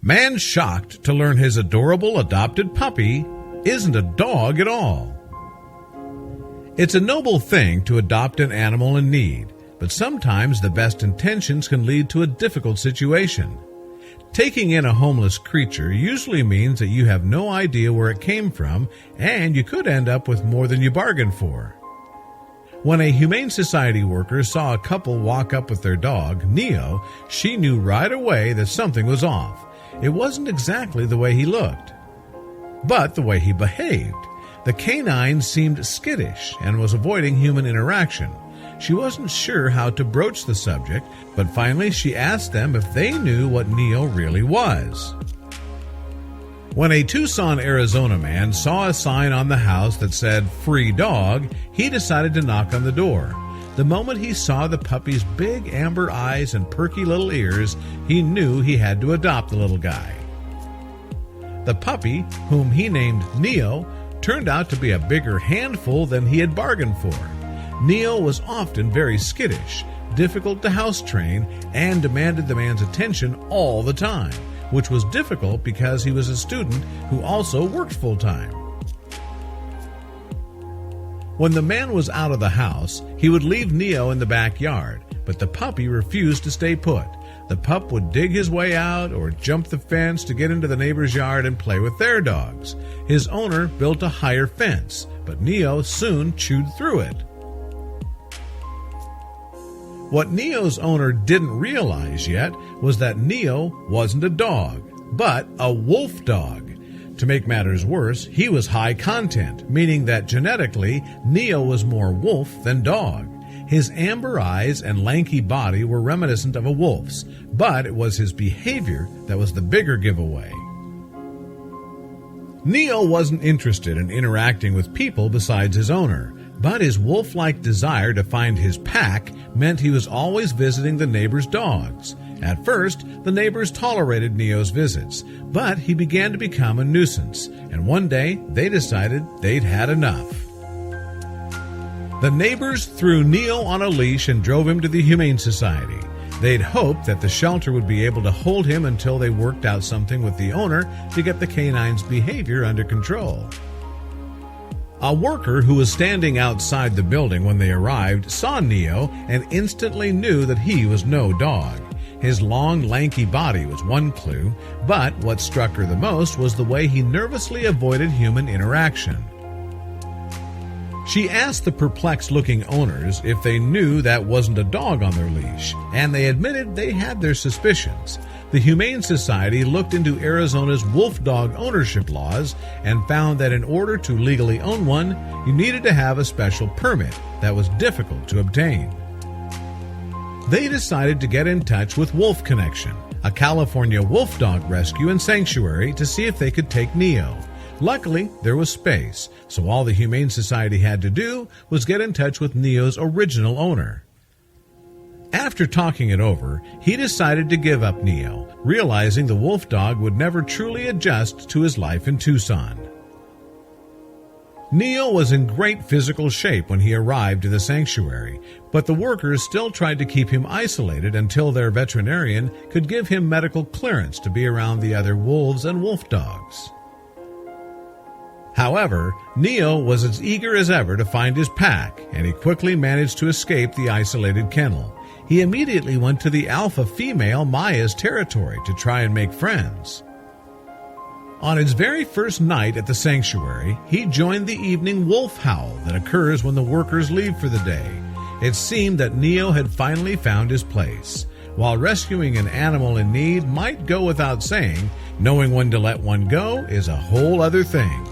Man shocked to learn his adorable adopted puppy isn't a dog at all. It's a noble thing to adopt an animal in need, but sometimes the best intentions can lead to a difficult situation. Taking in a homeless creature usually means that you have no idea where it came from, and you could end up with more than you bargained for. When a Humane Society worker saw a couple walk up with their dog, Neo, she knew right away that something was off. It wasn't exactly the way he looked, but the way he behaved. The canine seemed skittish and was avoiding human interaction. She wasn't sure how to broach the subject, but finally she asked them if they knew what Neo really was. When a Tucson, Arizona man saw a sign on the house that said, "Free dog," he decided to knock on the door. The moment he saw the puppy's big amber eyes and perky little ears, he knew he had to adopt the little guy. The puppy, whom he named Neo, turned out to be a bigger handful than he had bargained for. Neo was often very skittish, difficult to house train, and demanded the man's attention all the time, which was difficult because he was a student who also worked full-time. When the man was out of the house, he would leave Neo in the backyard, but the puppy refused to stay put. The pup would dig his way out or jump the fence to get into the neighbor's yard and play with their dogs. His owner built a higher fence, but Neo soon chewed through it. What Neo's owner didn't realize yet was that Neo wasn't a dog, but a wolf dog. To make matters worse, he was high content, meaning that genetically, Neo was more wolf than dog. His amber eyes and lanky body were reminiscent of a wolf's, but it was his behavior that was the bigger giveaway. Neo wasn't interested in interacting with people besides his owner, but his wolf-like desire to find his pack meant he was always visiting the neighbors' dogs. At first, the neighbors tolerated Neo's visits, but he began to become a nuisance, and one day they decided they'd had enough. The neighbors threw Neo on a leash and drove him to the Humane Society. They'd hoped that the shelter would be able to hold him until they worked out something with the owner to get the canine's behavior under control. A worker who was standing outside the building when they arrived saw Neo and instantly knew that he was no dog. His long, lanky body was one clue, but what struck her the most was the way he nervously avoided human interaction. She asked the perplexed-looking owners if they knew that wasn't a dog on their leash, and they admitted they had their suspicions. The Humane Society looked into Arizona's wolf dog ownership laws and found that in order to legally own one, you needed to have a special permit that was difficult to obtain. They decided to get in touch with Wolf Connection, a California wolf dog rescue and sanctuary, to see if they could take Neo. Luckily, there was space, so all the Humane Society had to do was get in touch with Neo's original owner. After talking it over, he decided to give up Neo, realizing the wolf dog would never truly adjust to his life in Tucson. Neo was in great physical shape when he arrived to the sanctuary, but the workers still tried to keep him isolated until their veterinarian could give him medical clearance to be around the other wolves and wolf dogs. However, Neo was as eager as ever to find his pack, and he quickly managed to escape the isolated kennel. He immediately went to the alpha female Maya's territory to try and make friends. On his very first night at the sanctuary, he joined the evening wolf howl that occurs when the workers leave for the day. It seemed that Neo had finally found his place. While rescuing an animal in need might go without saying, knowing when to let one go is a whole other thing.